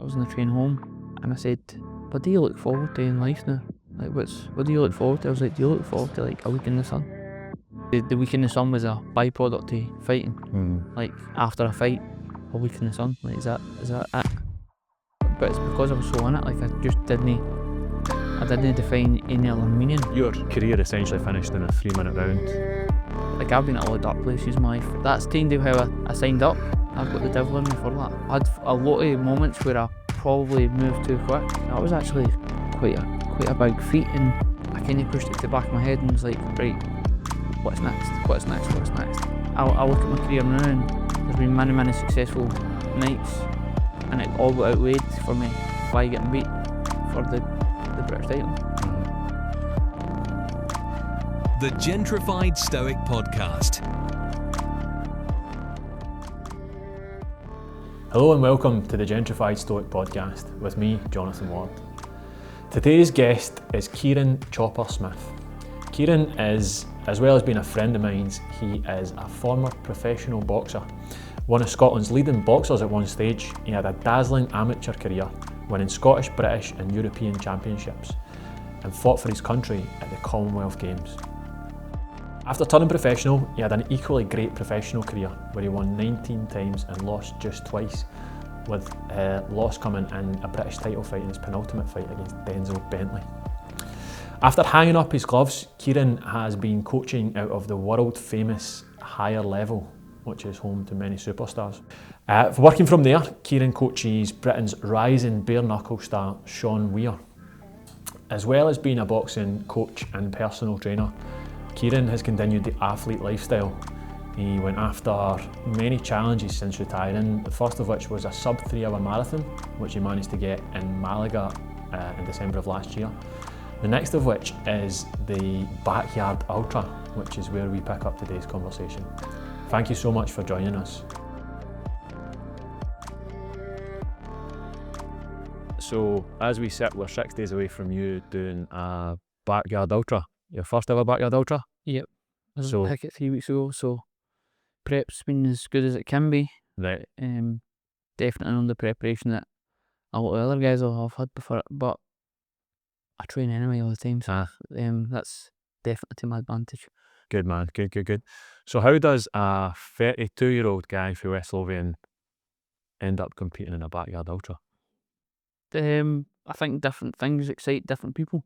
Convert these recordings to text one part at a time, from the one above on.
was on the train home, and I said, what do you look forward to in life now? Like, what do you look forward to? I was like, do you look forward to like a week in the sun? The week in the sun was a byproduct to fighting. Like, after a fight, a week in the sun, like, is that it? But it's because I was so in it, like, I didn't define any other meaning. Your career essentially finished in a 3-minute round. Like, I've been at a lot of dark places in my life. That's kind of how I signed up. I've got the devil in me for that. I had a lot of moments where I probably moved too quick. That was actually quite a big feat, and I kind of pushed it to the back of my head and was like, right, what's next? I look at my career now, and there's been many successful nights, and it all got outweighed for me by getting beat for the British title. The Gentrified Stoic Podcast. Hello and welcome to the Gentrified Stoic Podcast with me, Jonathan Ward. Today's guest is Kieran "Chopper" Smith. Kieran is, as well as being a friend of mine, he is a former professional boxer. One of Scotland's leading boxers at one stage, he had a dazzling amateur career, winning Scottish, British and European championships, and fought for his country at the Commonwealth Games. After turning professional, he had an equally great professional career where he won 19 times and lost just twice, with loss coming in a British title fight in his penultimate fight against Denzel Bentley. After hanging up his gloves, Kieran has been coaching out of the world famous higher level, which is home to many superstars. Working from there, Kieran coaches Britain's rising bare knuckle star Sean Weir. As well as being a boxing coach and personal trainer, Kieran has continued the athlete lifestyle. He went after many challenges since retiring, the first of which was a sub 3 hour marathon, which he managed to get in Malaga in December of last year. The next of which is the Backyard Ultra, which is where we pick up today's conversation. Thank you so much for joining us. So as we sit, we're 6 days away from you doing a Backyard Ultra. Your first ever Backyard Ultra? Yep. I was pick it 3 weeks ago, so prep's been as good as it can be. Right. Definitely on the preparation that a lot of other guys will have had before, but I train anyway all the time, so that's definitely to my advantage. Good man, good. So how does a 32-year-old guy from West Lothian end up competing in a Backyard Ultra? I think different things excite different people.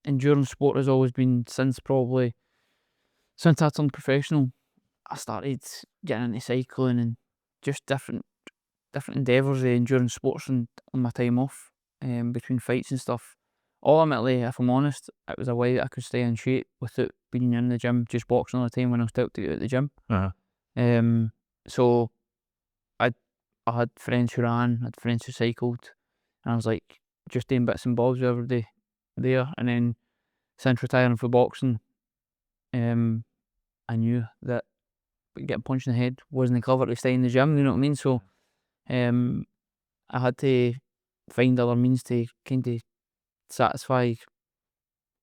Endurance sport has always been, since I turned professional, I started getting into cycling and just different endeavours of endurance sports on my time off, between fights and stuff. Ultimately, if I'm honest, it was a way that I could stay in shape without being in the gym, just boxing all the time when I was told to get out the gym. So I had friends who ran, I had friends who cycled, and I was like just doing bits and bobs every day there. And then since retiring from boxing, I knew that getting punched in the head wasn't clever to stay in the gym, you know what I mean? So I had to find other means to kind of satisfy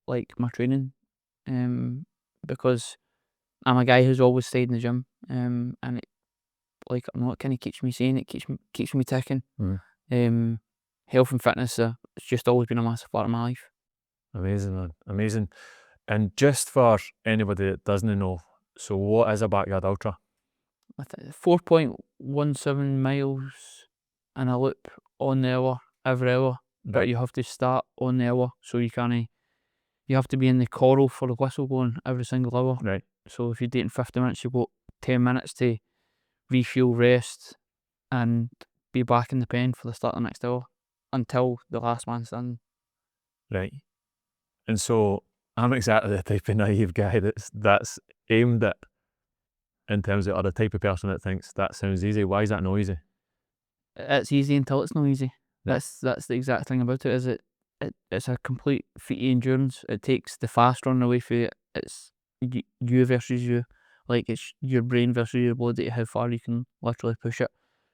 like my training, because I'm a guy who's always stayed in the gym, and it, like, I know it kind of keeps me sane, it keeps me ticking. Health and fitness, it's just always been a massive part of my life. Amazing, man, amazing. And just for anybody that doesn't know, so what is a Backyard Ultra? 4.17 miles in a loop on the hour, every hour, but you have to start on the hour, so you have to be in the coral for the whistle going every single hour. Right. So if you're dating 50 minutes, you've got 10 minutes to refuel, rest, and be back in the pen for the start of the next hour until the last man standing. Right. And so I'm exactly the type of naive guy that's aimed at, in terms of, or the type of person that thinks that sounds easy. Why is that not easy? It's easy until it's not easy. Yeah. That's the exact thing about it. Is it's a complete feat of endurance. It takes the fast run away from it. It's you versus you. Like, it's your brain versus your body, how far you can literally push it.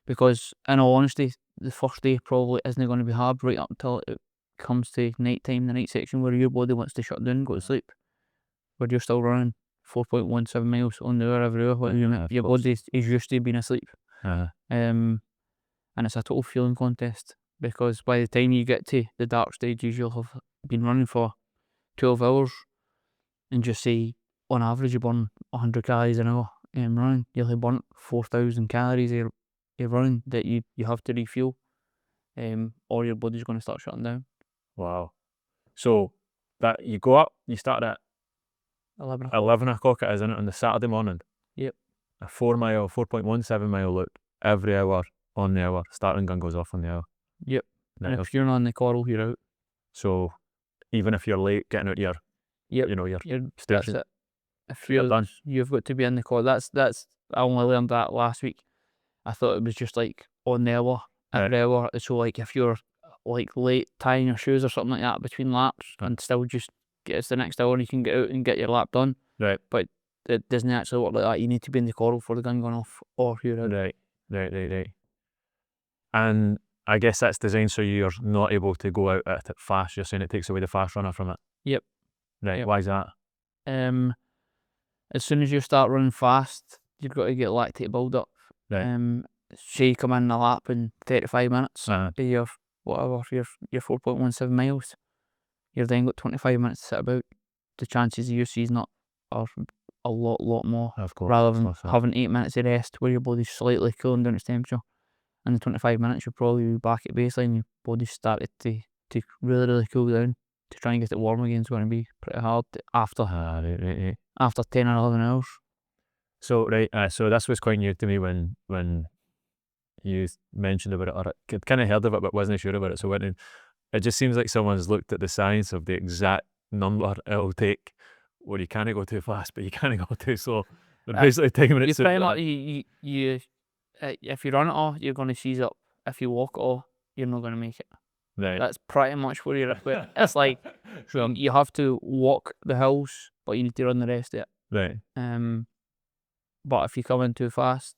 Because in all honesty, the first day probably isn't going to be hard right up until it comes to night time, the night section, where your body wants to shut down and go to sleep, where you're still running 4.17 miles on the hour every hour. Your body is used to being asleep. and it's a total feeling contest, because by the time you get to the dark stages, you'll have been running for 12 hours, and just say on average you burn 100 calories an hour running. You'll have burnt 4,000 calories of running that you have to refuel, or your body's going to start shutting down. Wow. So that you go up, you start at 11 o'clock it is, isn't it, on the Saturday morning? Yep. A 4.17 mile loop every hour on the hour. Starting gun goes off on the hour. Yep. Right, And if you're not on the coral, you're out. so even if you're late getting out your, Yep. you know, your That's station, it. If you're done. you've got to be in the coral. That's I only learned that last week. I thought it was just like on the hour, every hour. So like if you're like late tying your shoes or something like that between laps, and still just get it's the next hour, and you can get out and get your lap done. Right. But it doesn't actually work like that. You need to be in the coral for the gun going off, or you're out. Right. And I guess that's designed so you're not able to go out at it fast. You're saying it takes away the fast runner from it. Yep. Right. Yep. Why is that? As soon as you start running fast, you've got to get lactate build up. Right. Say you come in a lap in 35 minutes, Uh-huh. your 4.17 miles, you've then got 25 minutes to sit about. The chances of you seizing up are a lot more, Of course. rather than having 8 minutes of rest where your body's slightly cooling down its temperature. In the 25 minutes, you'll probably be back at baseline. Your body's started to really cool down. To try and get it warm again is going to be pretty hard after Right. after 10 or 11 hours. So so this was quite new to me when you mentioned about it, or I'd kind of heard of it but wasn't sure about it. So it just seems like someone's looked at the science of the exact number it'll take where you can't go too fast but you can't go too slow. They're basically taking it. You pretty much you if you run it all, you're going to seize up. If you walk it all, you're not going to make it. Right. That's pretty much where you're at. It's like you have to walk the hills, but you need to run the rest of it. Right. But if you come in too fast,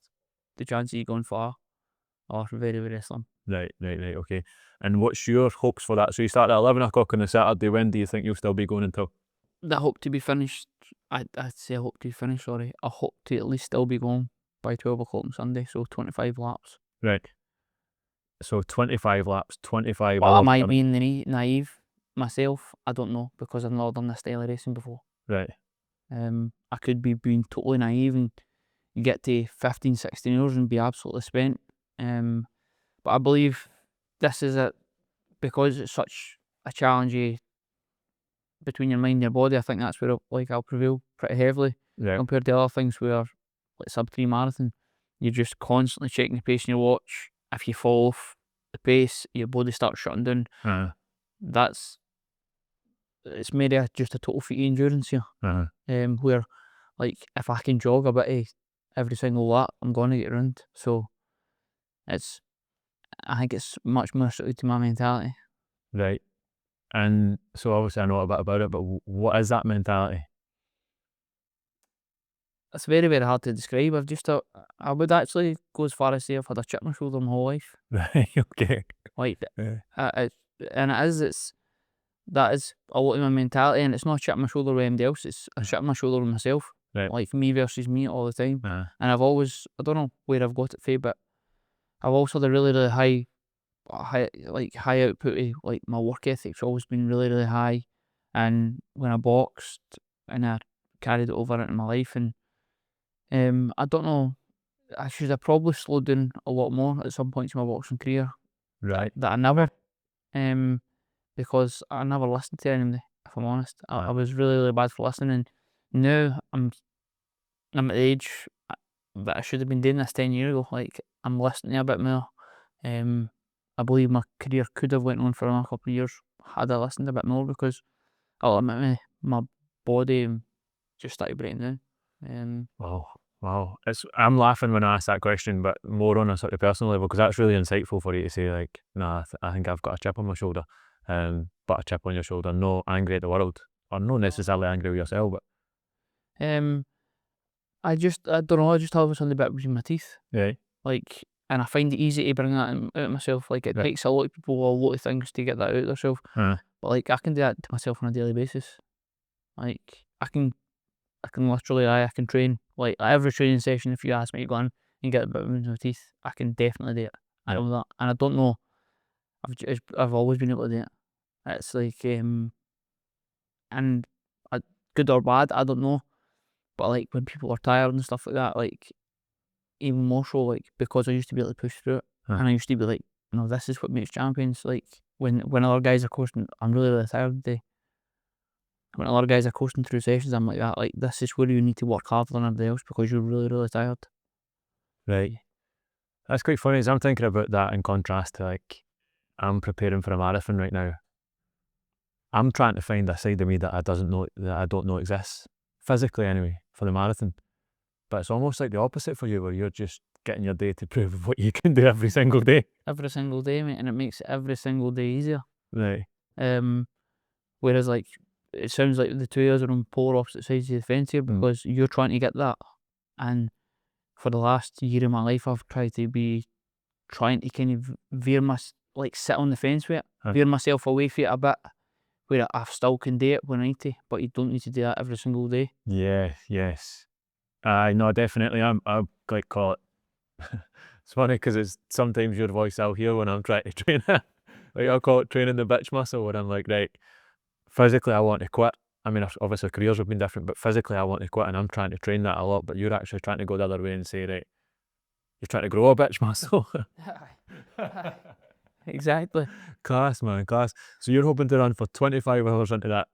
the chances of you going far are very slim. Right. Okay. And what's your hopes for that? So you start at 11 o'clock on the Saturday. When do you think you'll still be going until? I hope to be finished. I'd say I hope to be finished. Sorry, I hope to at least still be going by 12 o'clock on Sunday. So 25 laps. Right. So 25 laps, 25 Well, hours. am I being naive myself? I don't know, because I've not done this style of racing before. Right. I could be being totally naive and get to 15, 16 hours and be absolutely spent. But I believe this is it, because it's such a challenge between your mind and your body. I think that's where I'll prevail pretty heavily compared to other things where, like sub-3 marathon, you're just constantly checking the pace in your watch. If you fall off the pace, your body starts shutting down. It's made just a total feat of endurance here. Where, like, if I can jog a bit every single lap, I'm going to get around. So I think it's much more suited to my mentality. Right. And so obviously I know a bit about it, but what is that mentality? It's very hard to describe. I would actually go as far as say I've had a chip on my shoulder my whole life. Right. Okay. Like, and that is a lot of my mentality, and it's not a chip on my shoulder with anybody else. It's a chip on my shoulder with myself. Right. Like me versus me all the time. Uh-huh. And I've always, I don't know where I've got it from, but I've also had a really high output of, like, my work ethic's always been really high. And when I boxed, and I carried it over into my life, and I don't know, I should have probably slowed down a lot more at some points in my boxing career. Right. That I never, because I never listened to anybody, if I'm honest. I was really bad for listening, and now I'm at the age that I should have been doing this 10 years ago. Like, I'm listening a bit more. I believe my career could have went on for another couple of years had I listened a bit more, because ultimately my body just started breaking down. Wow. I'm laughing when I ask that question, but more on a sort of personal level, because that's really insightful for you to say, like, nah, I think I've got a chip on my shoulder. But a chip on your shoulder, not angry at the world, or not necessarily angry with yourself, but I don't know, I just have something a bit between my teeth. Right. Like, and I find it easy to bring that out of myself. Like, it takes a lot of people a lot of things to get that out of themselves. But like, I can do that to myself on a daily basis. Like, I can literally, I can train, like, every training session. If you ask me to go in and get a bit between my teeth, I can definitely do it. I know that, and I don't know. I've always been able to do it. It's like and good or bad, I don't know. But like when people are tired and stuff like that, like even more so, like because I used to be able to push through it, and I used to be like, this is what makes champions. Like when other guys are coasting, I'm really tired today. When other guys are coasting through sessions, I'm like that. Like this is where you need to work harder than everybody else because you're really tired. Right. That's quite funny. As I'm thinking about that in contrast to like, I'm preparing for a marathon right now. I'm trying to find a side of me that I don't know exists physically anyway for the marathon. But it's almost like the opposite for you, where you're just getting your day to prove what you can do every single day. Every single day, mate, and it makes every single day easier. Right. Whereas like it sounds like the two of us are on polar opposite sides of the fence here because you're trying to get that, and for the last year of my life, I've tried to be trying to kind of sit on the fence with it, veer myself away from it a bit, where I still can do it when I need to, but you don't need to do that every single day. Yeah. Yes. No, definitely. I like call it. It's funny because it's sometimes your voice I'll hear when I'm trying to train it. Like I'll call it training the bitch muscle, where I'm like, right, physically I want to quit. I mean, obviously careers have been different, but physically I want to quit, and I'm trying to train that a lot. But you're actually trying to go the other way and say, right, you're trying to grow a bitch muscle. Exactly. Class, man, class. So you're hoping to run for 25 hours into that,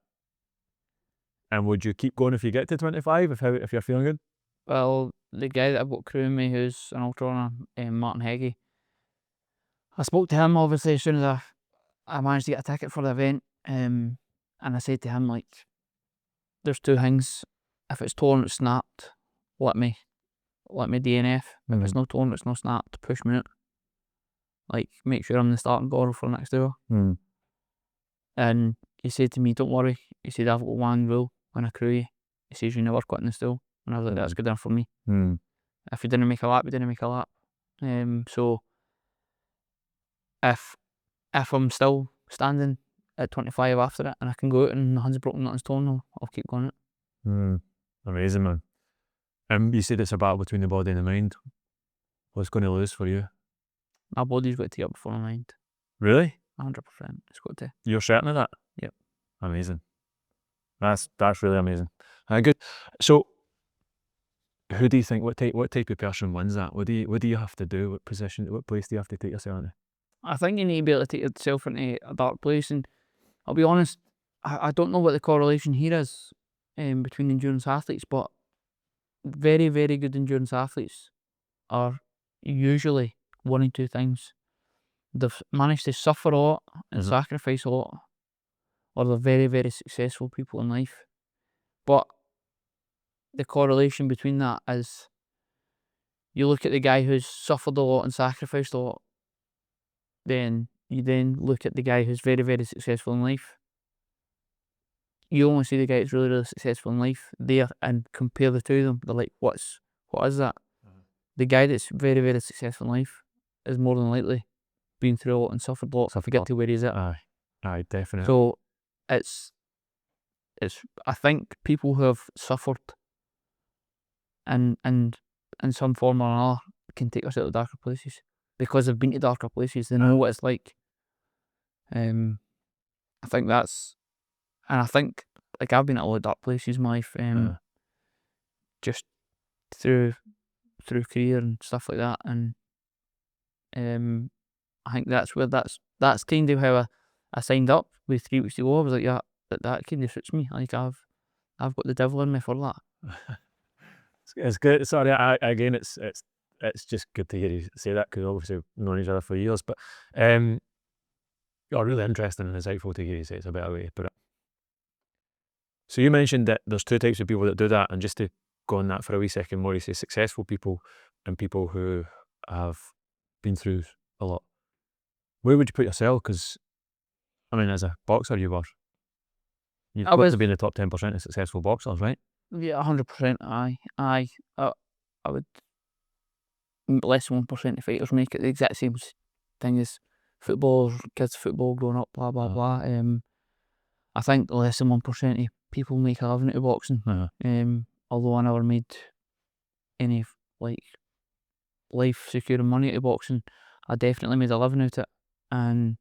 and would you keep going if you get to 25 if you're feeling good? Well, the guy that I've got crewing me, who's an ultra runner, Martin Heggie, I spoke to him obviously as soon as I managed to get a ticket for the event, and I said to him, like, there's two things. If it's torn, it's snapped, let me DNF. If it's not torn, it's not snapped, push me out. Like, make sure I'm in the starting border for the next hour. And he said to me, don't worry. He said, I've got one rule when I crew you. He says, you never quit in the stool. And I was like, that's good enough for me. If you didn't make a lap, you didn't make a lap. So if I'm still standing at 25 after it and I can go out and nothing's broken, nothing's torn, I'll keep going it. Amazing, man. You said it's a battle between the body and the mind. What's going to lose for you? My body's got to take up before my mind. Really? 100%. It's got to. You're certain of that? Yep. Amazing. That's really amazing. Good. So, who do you think? What type of person wins that? What do you have to do? What place do you have to take yourself into? I think you need to be able to take yourself into a dark place, and I'll be honest, I don't know what the correlation here is between endurance athletes, but very, very good endurance athletes are usually one of two things. They've managed to suffer a lot and sacrifice a lot, or they're very, very successful people in life. But the correlation between that is, you look at the guy who's suffered a lot and sacrificed a lot, then you then look at the guy who's very, very successful in life. You only see the guy that's really, really successful in life there and compare the two of them. They're like, what is that? The guy that's very, very successful in life is more than likely been through a lot and suffered a lot to get to where he's at. Aye, definitely. So it's I think people who have suffered and in some form or another can take us out of darker places because they've been to darker places. They know what it's like. I think that's, and I think like I've been at a lot of dark places in my life, just through career and stuff like that, and I think that's where that's kind of how I signed up with 3 weeks to go. I was like, yeah, that kind of suits me. Like I've got the devil in me for that. It's good. Sorry, again, it's just good to hear you say that, because obviously we've known each other for years. But really interesting and insightful to hear you say it's a better way to put it. So you mentioned that there's two types of people that do that, and just to go on that for a wee second more, you say successful people and people who have been through a lot. Where would you put yourself? Because I mean, as a boxer, you've got to be in the top 10% of successful boxers, right? Yeah, 100%. I would, less than 1% of fighters make it the exact same thing as footballers, kids football growing up, blah blah blah. I think less than 1% of people make a living out of boxing. Although I never made any like life securing money out of boxing, I definitely made a living out of it, and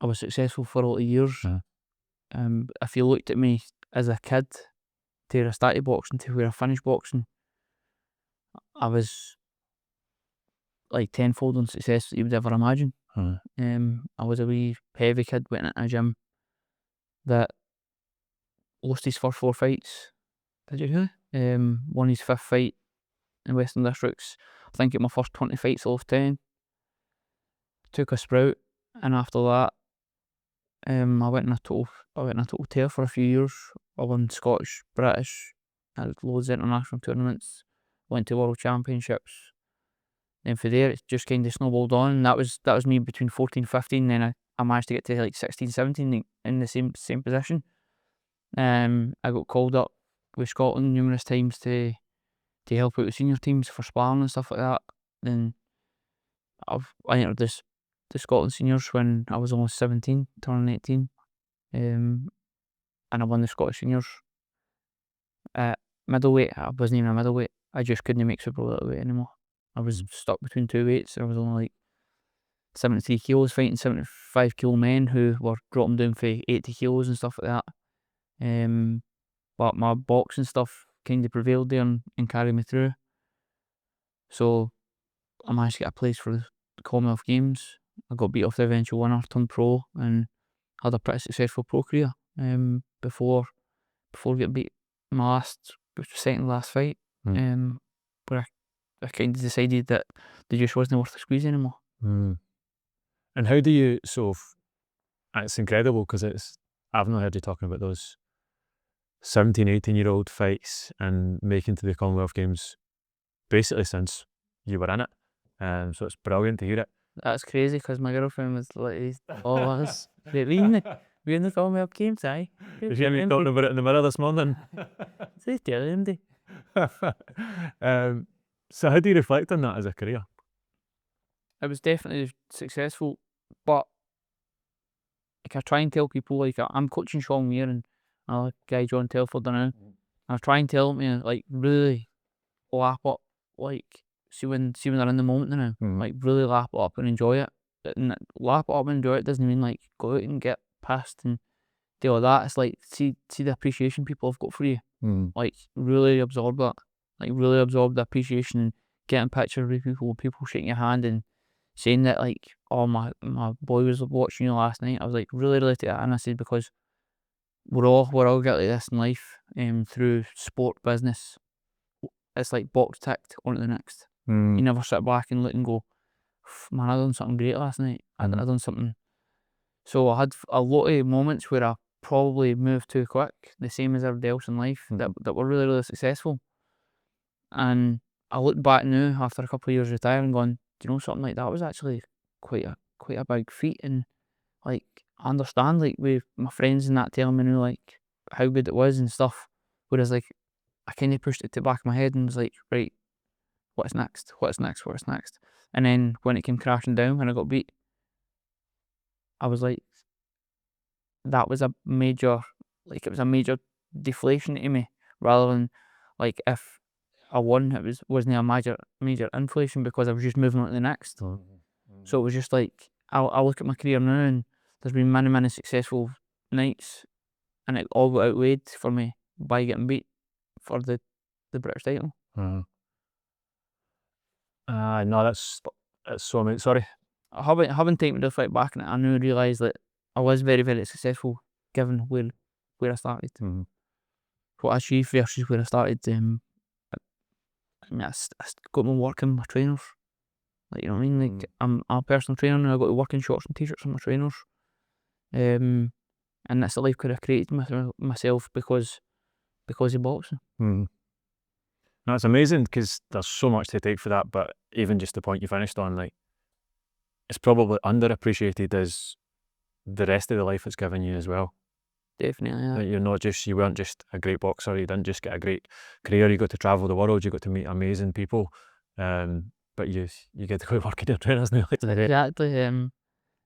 I was successful for a lot of years. If you looked at me as a kid to where I started boxing to where I finished boxing, I was like tenfold on success that you would ever imagine. I was a wee heavy kid, went into a gym that lost his first 4 fights. Did you really? Won his 5th fight in Western Districts. I think at my first 20 fights I lost 10. Took a sprout, and after that, I went in a total tear for a few years. I won Scottish, British, had loads of international tournaments, went to World Championships. Then from there it just kind of snowballed on, and that was me between 14 and 15. Then I managed to get to like 16, 17 in the same position. I got called up with Scotland numerous times to help out the senior teams for sparring and stuff like that. Then I entered the Scotland seniors when I was almost 17, turning 18, and I won the Scottish seniors. At middleweight, I wasn't even a middleweight. I just couldn't make super lightweight anymore. I was stuck between 2 weights. I was only like 73 kilos fighting 75 kilo men who were dropping down for 80 kilos and stuff like that. But my boxing stuff kind of prevailed there and carried me through. So I managed to get a place for the Commonwealth Games. I got beat off the eventual winner, turned pro, and had a pretty successful pro career before getting beat in my second to last fight, where I kind of decided that the juice wasn't worth the squeeze anymore. And how do you, it's incredible because I've not heard you talking about those 17, 18-year-old fights and making to the Commonwealth Games basically since you were in it. So it's brilliant to hear it. That's crazy because my girlfriend was like, "Oh, us, we're in the Commonwealth Games, aye." Did you hear me talking about it in the mirror this morning? Say tell him, they. So how do you reflect on that as a career? It was definitely successful, but like I try and tell people, like I'm coaching Sean Weir and another guy John Telford now. I try and tell them, like really lap up, like see when they're in the moment now, like really lap it up and enjoy it. And lap it up and enjoy it doesn't mean like go out and get pissed and do all that. It's like see the appreciation people have got for you. Like really absorb that. Like really absorb the appreciation and getting pictures with people shaking your hand and saying that like, oh my boy was watching you last night. I was like really relate to that, and I said because we're all get like this in life, through sport, business. It's like box ticked on to the next. You never sit back and look and go, man, I done something great last night. I done something. So I had a lot of moments where I probably moved too quick, the same as everybody else in life, that were really, really successful. And I look back now after a couple of years retiring, going, do you know something like that was actually quite a big feat, and like I understand like with my friends and that telling me now like how good it was and stuff. Whereas like I kind of pushed it to the back of my head and was like, right, what's next? And then when it came crashing down and I got beat, I was like, that was a major, like it was a major deflation to me, rather than like if I won, it wasn't a major inflation because I was just moving on to the next. So it was just like I look at my career now and there's been many successful nights, and it all got outweighed for me by getting beat for the British title. No, that's so amazing. Sorry. Having taken the fight back, and I now realise that I was very, very successful given where I started. What I achieved versus where I started. I mean, I got my work in my trainers. Like, you know what I mean? Like, I'm a personal trainer now. I got to work in shorts and t-shirts with my trainers. And that's the life I have created myself because of boxing. No, it's amazing because there's so much to take for that, but even just the point you finished on, like, it's probably underappreciated as the rest of the life it's given you as well. Definitely, yeah. Like you weren't just a great boxer, you didn't just get a great career, you got to travel the world, you got to meet amazing people, but you get to go work in your trainers now. Exactly.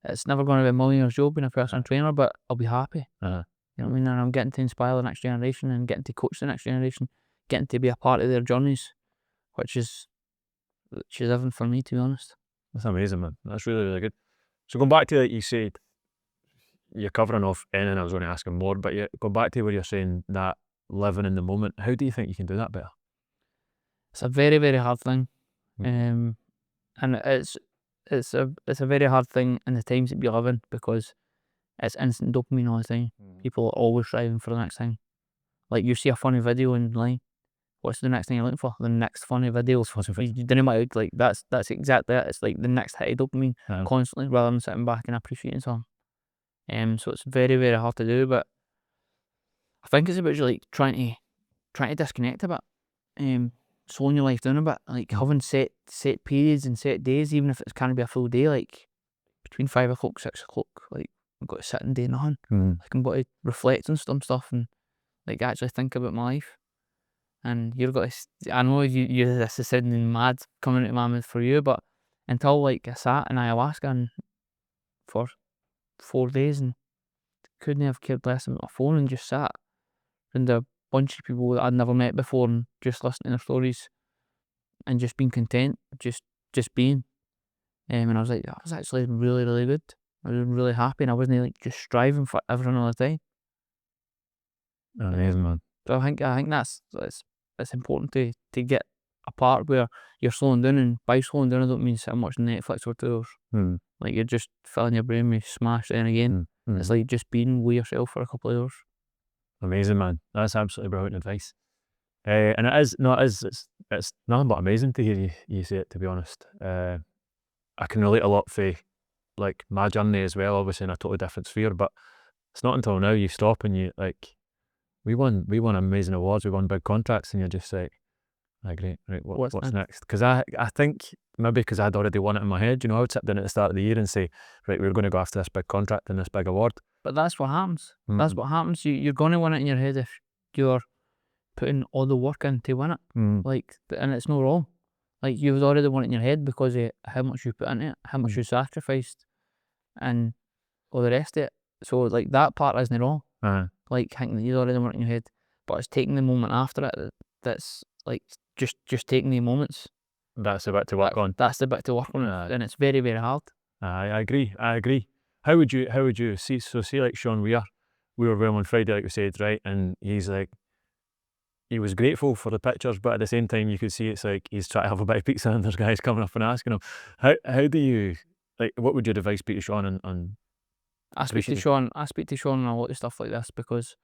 It's never going to be a millionaire's job being a personal trainer, but I'll be happy. You know what I mean? And I'm getting to inspire the next generation and getting to coach the next generation, getting to be a part of their journeys, which is everything for me, to be honest. That's amazing, man. That's really, really good. So going back to, like you said, you're covering off anything I was going to ask him more, but go back to where you're saying that living in the moment. How do you think you can do that better? It's a very, very hard thing. Mm. And it's a very hard thing in the times that we live in, because it's instant dopamine all the time. People are always striving for the next thing. Like, you see a funny video online, what's the next thing you're looking for? The next funny video. You didn't matter, like, that's exactly it. It's like the next hit of dopamine constantly, rather than sitting back and appreciating something. So it's very, very hard to do, but I think it's about like trying to disconnect a bit, slowing your life down a bit, like having set periods and set days, even if it can't be a full day, like between 5 o'clock, 6 o'clock, like I've got to sit and do nothing. Like, I'm got to reflect on some stuff and like actually think about my life. And you've got to, I know this is sounding mad coming out of my mouth for you, but until like I sat in ayahuasca and for 4 days and couldn't have cared less about my phone and just sat around a bunch of people that I'd never met before and just listening to their stories and just being content, just being. And I was like, that was actually really, really good. I was really happy, and I wasn't like just striving for everything all the time. Amazing, man. So I think it's important to get a part where you're slowing down, and by slowing down I don't mean sitting watching Netflix for 2 hours. Like, you're just filling your brain with smash then again. It's like just being with yourself for a couple of hours. Amazing, man. That's absolutely brilliant advice. And it's nothing but amazing to hear you say it, to be honest. I can relate a lot for like my journey as well, obviously in a totally different sphere, but it's not until now you stop and you like, we won amazing awards, we won big contracts, and you're just like, great, right, what's next? Because I think maybe because I'd already won it in my head, I would sit down at the start of the year and say, right, we're going to go after this big contract and this big award. But that's what happens. That's what happens. You're going to win it in your head if you're putting all the work in to win it. Like, and it's not wrong. Like, you've already won it in your head because of how much you put into it, how much you sacrificed, and all the rest of it. So like, that part isn't wrong. Like, thinking that you've already won it in your head, but it's taking the moment after it that's like just taking the moments. That's the bit to work on. That's the bit to work on, and it's very, very hard. I agree. How would you see? So see, like Sean, we were with him on Friday, like we said, right? And he's like, he was grateful for the pictures, but at the same time, you could see it's like he's trying to have a bite of pizza, and there's guys coming up and asking him, how do you, like, what would your advice be to Sean on? I speak to Sean on a lot of stuff like this because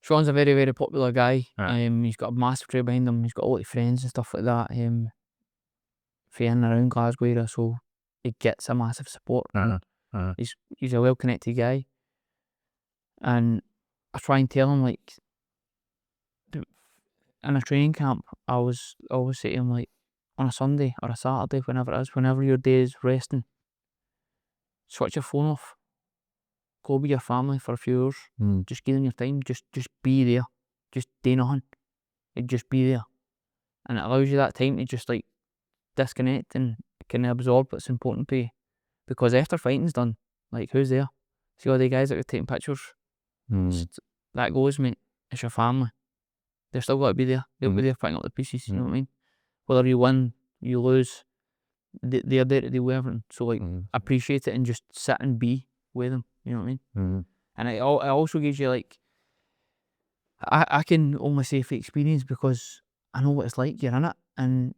Sean's a very, very popular guy. He's got a massive crowd behind him. He's got a lot of friends and stuff like that. For in and around Glasgow area, so he gets a massive support. He's a well connected guy, and I try and tell him, like, in a training camp, I always say to him, like, on a Sunday or a Saturday, whenever it is, whenever your day is resting, switch your phone off, go with your family for a few hours, just give them your time, just be there, just do nothing, and just be there, and it allows you that time to just like disconnect and kind of absorb what's important to you, because after fighting's done, like, who's there? See all the guys that are taking pictures? That goes, mate. It's your family. They're still got to be there. They'll be there picking up the pieces. You know what I mean? Whether you win, you lose, they're there to do everything. So like, appreciate it and just sit and be with them. You know what I mean? And it also gives you, like, I can only say for experience because I know what it's like. You're in it, and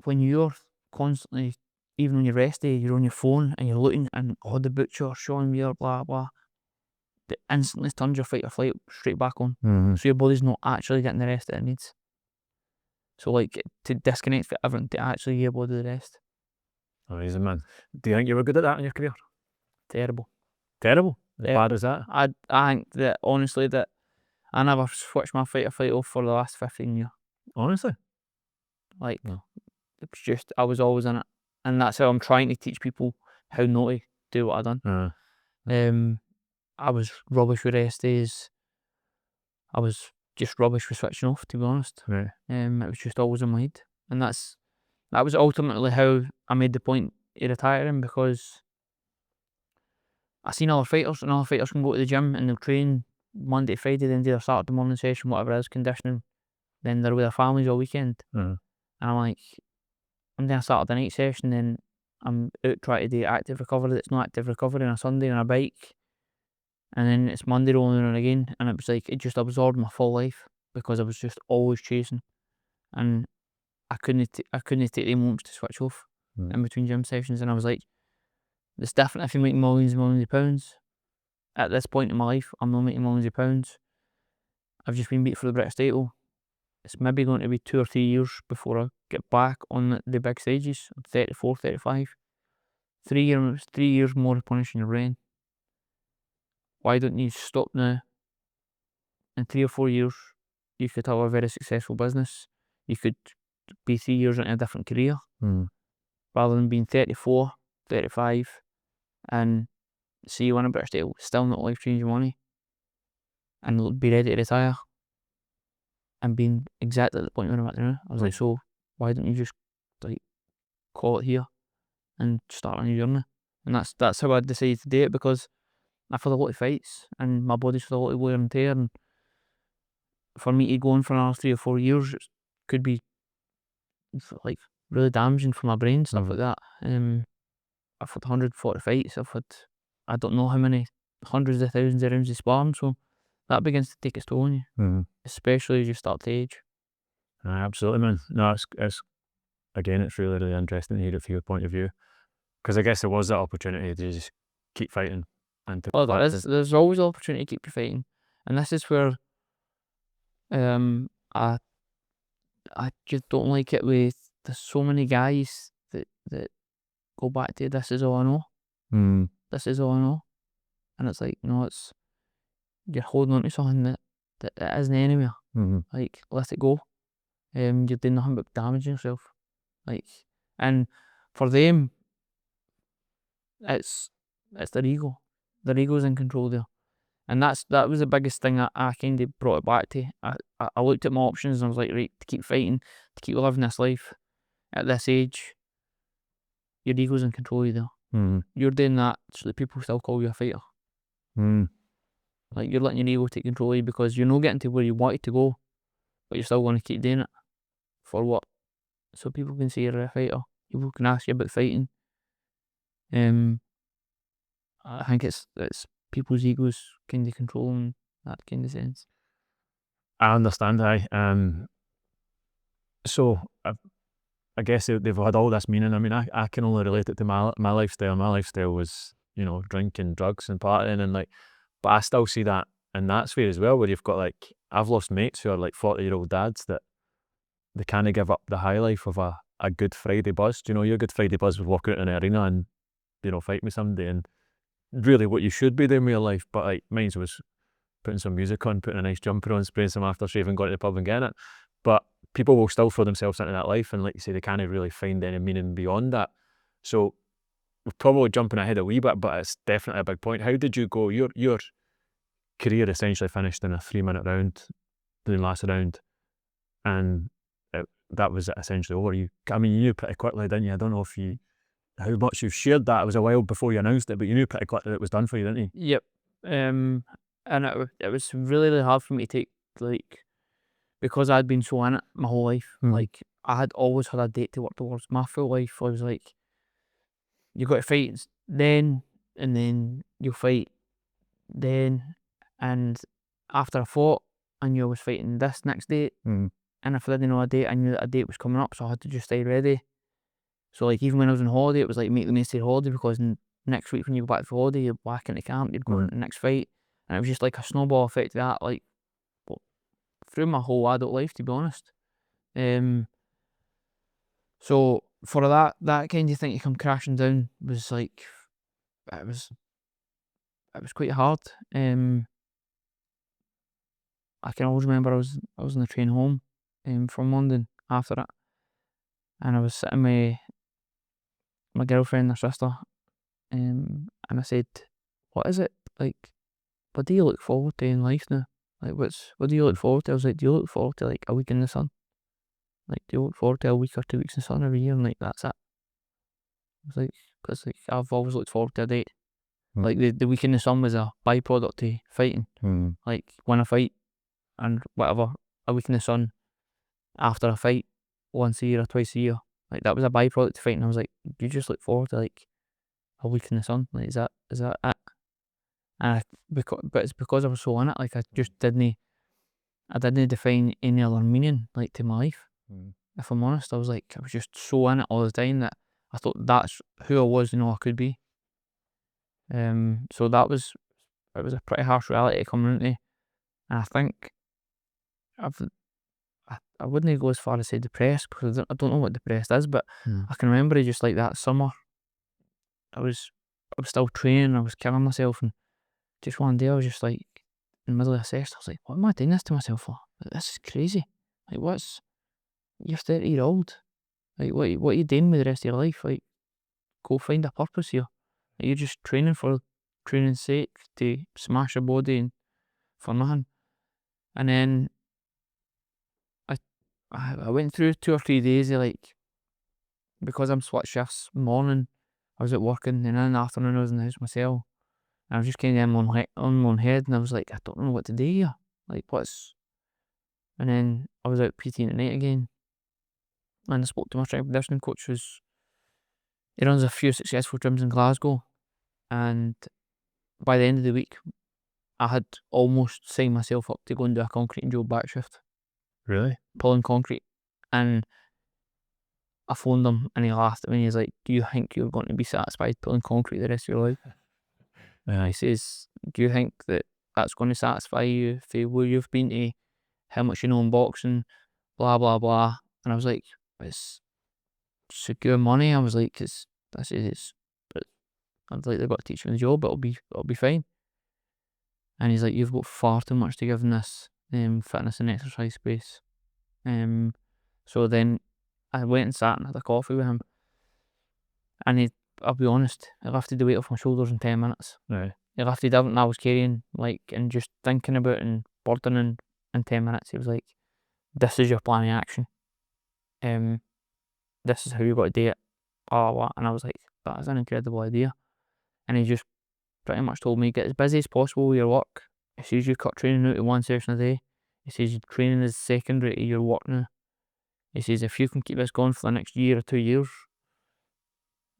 when you're constantly, even on your rest day, you're on your phone and you're looking, and the butcher showing you blah blah, that instantly turns your fight or flight straight back on. So your body's not actually getting the rest that it needs. So like, to disconnect from everything to actually give your body the rest. Amazing, man. Do you think you were good at that in your career? Terrible. Bad as that? I think that, honestly, that I never switched my fight or flight off for the last 15 years. Honestly? Like, it was just, I was always in it, and that's how I'm trying to teach people how not to do what I done. I was rubbish with rest days. I was just rubbish with switching off, to be honest. Right. It was just always in my head, and that was ultimately how I made the point of retiring, because I seen other fighters, and other fighters can go to the gym and they'll train Monday to Friday, then do their Saturday morning session, whatever it is, conditioning, then they're with their families all weekend. And I'm like, I'm doing a Saturday night session, then I'm out trying to do active recovery that's not active recovery on a Sunday on a bike, and then it's Monday rolling around again, and it was like it just absorbed my full life because I was just always chasing, and I couldn't take the moments to switch off in between gym sessions, and I was like, it's different if you make millions and millions of pounds. At this point in my life, I'm not making millions of pounds. I've just been beat for the British title. It's maybe going to be 2 or 3 years before I get back on the big stages. I'm 34, 35. 3 years more of punishing your brain. Why don't you stop now? In 3 or 4 years, you could have a very successful business. You could be 3 years into a different career, rather than being 34, 35, and see you win a British title, still not life-changing money, and be ready to retire, and being exactly at the point where I'm at now. I was like, so why don't you just like call it here and start a new journey? And that's how I decided to do it, because I've had a lot of fights and my body's had a lot of wear and tear, and for me to go on for another 3 or 4 years, it could be like really damaging for my brain, stuff like that. I've had 140 fights. I've had I don't know how many hundreds of thousands of rounds of sparring, so that begins to take its toll on you, especially as you start to age. Absolutely, man. No, it's again, it's really, really interesting to hear it from your point of view, because I guess there was that opportunity to just keep fighting. And Well, there's always an opportunity to keep you fighting, and this is where I just don't like it with there's so many guys that go back to this is all I know. This is all I know. And it's like, no, it's you're holding on to something that isn't anywhere. Like, let it go. You're doing nothing but damaging yourself. Like, and for them, it's their ego. Their ego's in control there. And that was the biggest thing I kind of brought it back to. I looked at my options and I was like, right, to keep fighting, to keep living this life at this age, your ego's in control of you there. You're doing that so that people still call you a fighter. Like, you're letting your ego take control of you because you're not getting to where you wanted to go, but you're still going to keep doing it. For what? So people can say you're a fighter. People can ask you about fighting. I think it's people's egos kind of controlling that kind of sense. I understand. So I guess they've had all this meaning. I mean, I can only relate it to my lifestyle. My lifestyle was, drinking, drugs and partying, and like, but I still see that in that sphere as well, where you've got like, I've lost mates who are like 40-year-old dads that they can't give up the high life of a good Friday buzz. Your good Friday buzz would walk out in an arena and, fight with somebody, and really what you should be doing with your life. But like, mine was putting some music on, putting a nice jumper on, spraying some aftershave and going to the pub and getting it. But people will still throw themselves into that life, and like you say, they can't really find any meaning beyond that. So we're probably jumping ahead a wee bit, but it's definitely a big point. How did you go? Your career essentially finished in a 3-minute round, the last round, and that was essentially over. You knew pretty quickly, didn't you? I don't know how much you've shared that. It was a while before you announced it, but you knew pretty quickly that it was done for you, didn't you? Yep. And it was really, really hard for me to take, like, because I'd been so in it my whole life. Like, I had always had a date to work towards. My full life, I was like, you got to fight then, and then you'll fight then, and after I fought, I knew I was fighting this next date, and if I didn't know a date, I knew that a date was coming up, so I had to just stay ready. So like, even when I was on holiday, it was like, make the most of the holiday, because next week when you go back for holiday, you're back into camp, you'd go into the next fight, and it was just like a snowball effect of that, like, through my whole adult life, to be honest. So for that kind of thing to come crashing down was like, it was quite hard. I can always remember I was on the train home from London after it, and I was sitting with my girlfriend and her sister, and I said, what is it, like, what do you look forward to in life now? Like, what do you look forward to? I was like, do you look forward to like a week in the sun? Like, do you look forward to a week or 2 weeks in the sun every year? And like, that's it. I was like, because like, I've always looked forward to a date. Like, the week in the sun was a byproduct to fighting. Like, when I fight and whatever, a week in the sun after a fight, once a year or twice a year, Like that was a byproduct to fighting. I was like, you just look forward to like a week in the sun. Like is that it? And but it's because I was so in it. Like I didn't define any other meaning like to my life. If I'm honest, I was just so in it all the time that I thought that's who I was and all I could be. So it was a pretty harsh reality coming into, and I think I wouldn't go as far as say depressed, because I don't know what depressed is, but I can remember just like that summer, I was still training, I was killing myself, and just one day I was just like in the middle of a session, I was like, what am I doing this to myself for? Like, this is crazy. Like you're 30-year-old. Like what are you doing with the rest of your life? Like go find a purpose here. Like, you're just training for training's sake to smash your body and for nothing. And then I went through 2 or 3 days of like, because I'm split shifts, morning I was at working, and then in the afternoon I was in the house myself. And I was just kind of on my own head, and I was like, I don't know what to do here. Like and then I was out PTing at night again, and I spoke to my strength conditioning coach, he runs a few successful gyms in Glasgow, and by the end of the week I had almost signed myself up to go and do a concrete and job back shift. Really? Pulling concrete. And I phoned him and he laughed at me. He's like, do you think you're going to be satisfied pulling concrete the rest of your life? He says, do you think that that's going to satisfy you for where you've been to, how much you know in boxing, blah blah blah? And I was like, it's secure money. I was like, because but I'd like they've got to teach me the job, but it'll be fine. And he's like, you've got far too much to give in this fitness and exercise space. So then I went and sat and had a coffee with him, and I'll be honest, he lifted the weight off my shoulders in 10 minutes. Right. He lifted everything I was carrying, like, and just thinking about and burdening in 10 minutes. He was like, this is your plan of action. This is how you got to do it. Blah, blah, blah. And I was like, that is an incredible idea. And he just pretty much told me, get as busy as possible with your work. He says you cut training out to 1 session a day. He says your training is secondary to your work now. He says if you can keep this going for the next year or 2 years,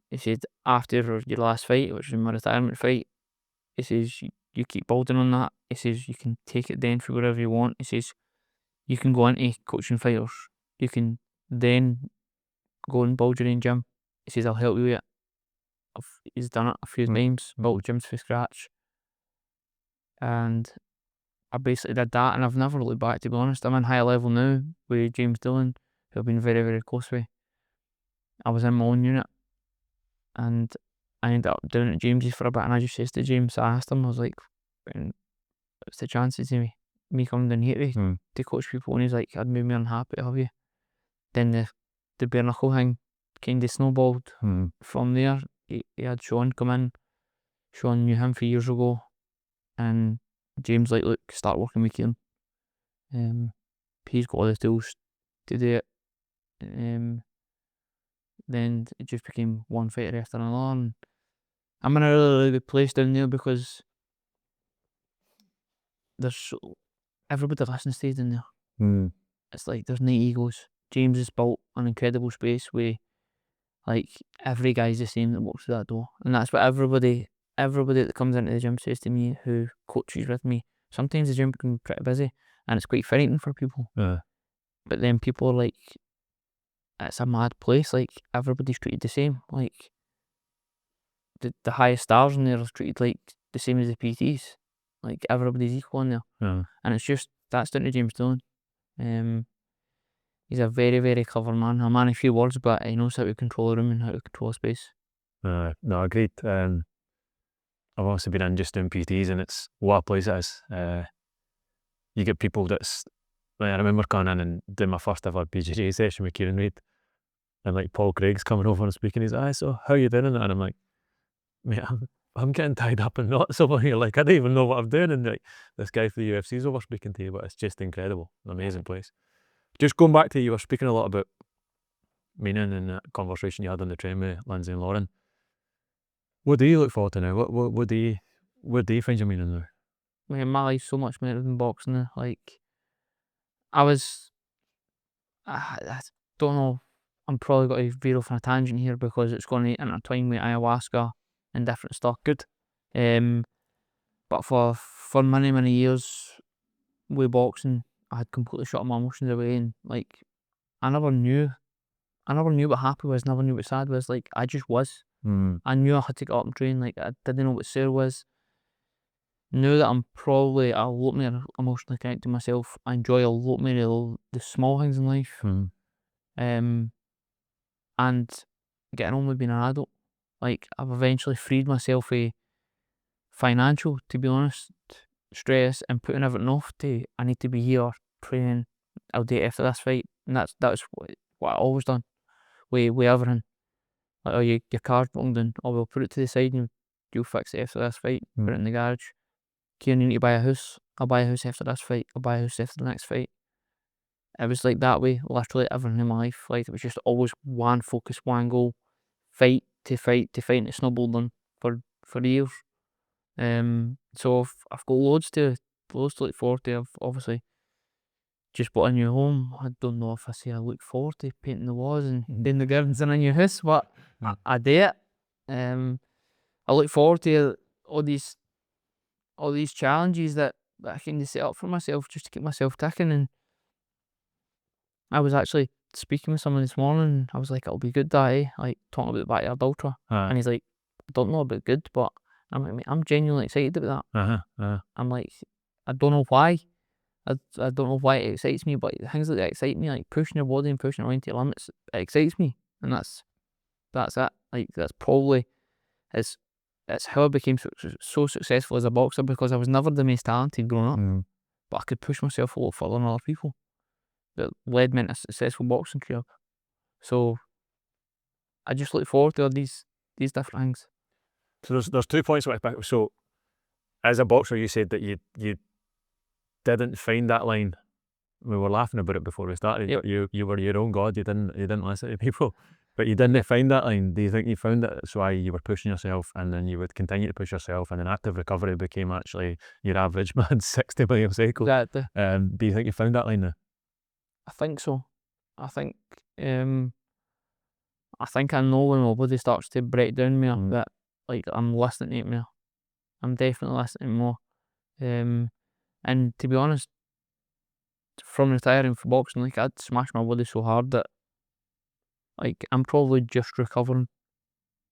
he said after your last fight, which was my retirement fight, he says you keep building on that. He says you can take it then for wherever you want. He says you can go into coaching fighters. You can then go and build your own gym. He says I'll help you with it. He's done it a few times, built gyms from scratch, and I basically did that, and I've never looked back, to be honest. I'm in higher level now with James Dillon, who I've been very, very close with. I was in my own unit, and I ended up down at James's for a bit, and I just says to James, I asked him, I was like, what's the chances of me coming down here to coach people? And he's like, I'd made me unhappy to have you. Then the bare knuckle thing kind of snowballed from there. He had Sean come in. Sean knew him 3 years ago, and James like, look, start working with Kieran. He's got all the tools to do it. Then it just became one fighter after another, and I'm in a really, really good place down there because everybody listens to you down there. It's like there's no egos. James has built an incredible space where like every guy's the same that walks through that door, and that's what everybody that comes into the gym says to me who coaches with me. Sometimes the gym can be pretty busy and it's quite frightening for people. But then people are like, it's a mad place, like everybody's treated the same. Like the highest stars in there are treated like the same as the PTs. Like everybody's equal in there. And it's just, that's down to James Dillon. He's a very, very clever man. A man of few words, but he knows how to control a room and how to control a space. No, agreed. I've also been in just doing PTs, and it's what a place it is. You get people that's, like, I remember coming in and doing my first ever BJJ session with Kieran Reid, and like Paul Craig's coming over and speaking. He's like, so how you doing? And I'm like, mate, I'm getting tied up in knots over here. Like I don't even know what I'm doing. And like this guy for the UFC's over speaking to you, but it's just incredible, an amazing place. Just going back to, you were speaking a lot about meaning in that conversation you had on the train with Lindsay and Lauren. What do you look forward to now? What do you find your meaning now? Man, my life's so much better than boxing now. Like I don't know, I'm probably going to veer off on a tangent here because it's going to intertwine with ayahuasca and different stuff. Good. But for many years with boxing, I had completely shut my emotions away, and like I never knew what happy was, never knew what sad was. Like I just was. I knew I had to get up and train. Like I didn't know what sore was. Knew that I'm probably a lot more emotionally connected to myself. I enjoy a lot more of the small things in life. And getting on with being an adult. Like I've eventually freed myself of financial, to be honest, stress and putting everything off to I need to be here training. I'll do it after this fight, and that's what I always done with everything. Like, oh, your car's broken down, oh, we'll put it to the side and you'll fix it after this fight. Put it in the garage. Kieran, you need to buy a house. I'll buy a house after this fight. I'll buy a house after the next fight. It was like that way, literally everything in my life. Like it was just always one focus, one goal, fight to fight to fight, and it snowballed on for years. So I've got loads to look forward to. I've obviously just bought a new home. I don't know if I say I look forward to painting the walls and doing the gardens in a new house, but I do it. I look forward to all these challenges that I can set up for myself just to keep myself ticking. And I was actually speaking with someone this morning. I was like, it'll be good, that, eh? Like talking about the backyard ultra, and he's like, I don't know about good, but I'm like, mate, I'm genuinely excited about that. I'm like, I don't know why. I don't know why it excites me, but things like that excite me. Like pushing your body and pushing it around to your limits, it excites me, and that's it. Like that's probably it's how I became so successful as a boxer, because I was never the most talented growing up, but I could push myself a lot further than other people. That led me into a successful boxing career. So I just look forward to all these different things. So there's 2 points. So as a boxer, you said that you didn't find that line. We were laughing about it before we started. Yep. You were your own god. You didn't listen to people, but you didn't find that line. Do you think you found it? That's why you were pushing yourself, and then you would continue to push yourself, and then active recovery became actually your average man's 60 million cycle. Exactly. Do you think you found that line now? I think so. I think I know when my body starts to break down more that like I'm listening to it more. I'm definitely listening more. And to be honest, from retiring for boxing, like I'd smashed my body so hard that like I'm probably just recovering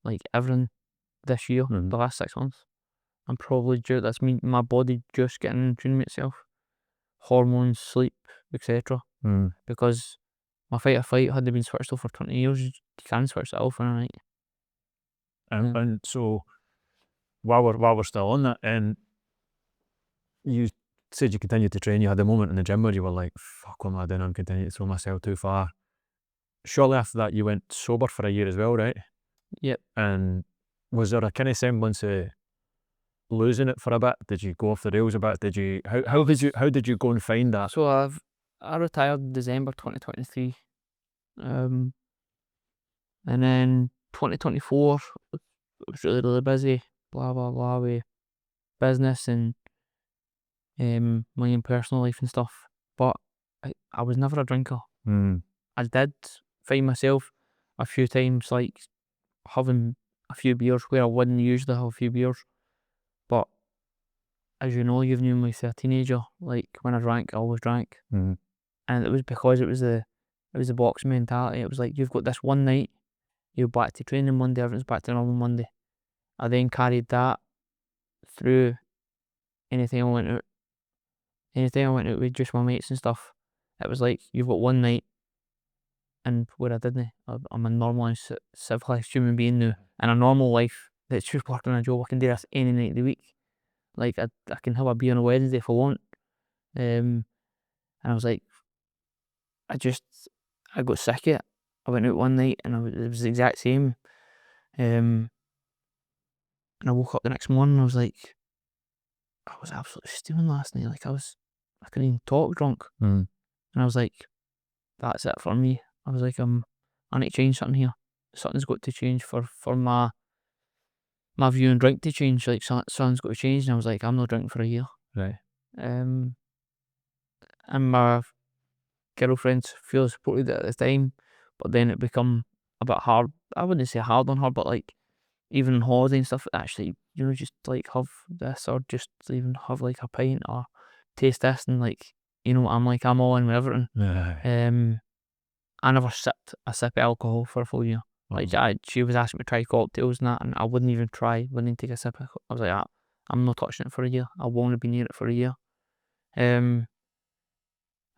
like everything this year, the last 6 months. I'm probably that's me, my body just getting in tune with itself. Hormones, sleep, etc. Because my fight or flight had been switched off for 20 years. You can switch that off in a night. And so while we're still on that, and you said you continued to train, you had a moment in the gym where you were like, fuck, what am I doing? I'm continuing to throw myself too far. Shortly after that, you went sober for a year as well, right? Yep. And was there a kind of semblance of losing it for a bit? Did you go off the rails a bit? Did you how did you go and find that? So I retired December 2023, and then 2024 it was really busy, blah blah blah, with business and my own personal life and stuff. But I was never a drinker. I did find myself a few times like having a few beers where I wouldn't usually have a few beers. But as you know, you've known me as a teenager. Like when I drank, I always drank, and it was because it was the boxing mentality. It was like, you've got this one night, you're back to training Monday, everything's back to normal Monday. I then carried that through anything I went out. Anything I went out with just my mates and stuff. It was like, you've got one night, and where I didn't, I'm a normal civilised human being now. In a normal life, that's just working a job, I can do this any night of the week. Like I can have a beer on a Wednesday if I want. And I was like, I got sick of it. I went out one night and it was the exact same. And I woke up the next morning and I was like, I was absolutely steaming last night. Like I couldn't even talk drunk. And I was like, that's it for me. I was like, I need to change something here. Something's got to change for my view on drink to change. Like something's got to change. And I was like, I'm not drinking for a year. Right. And my girlfriend, feel supported at the time, but then it become a bit hard. I wouldn't say hard on her, but like even on holiday and stuff, actually, just like have this or just even have like a pint or taste this, and like, I'm all in with everything. I never sipped a sip of alcohol for a full year. Like, she was asking me to try cocktails and that, and I wouldn't even try, wouldn't take a sip. I was like, I'm not touching it for a year. I won't be near it for a year. And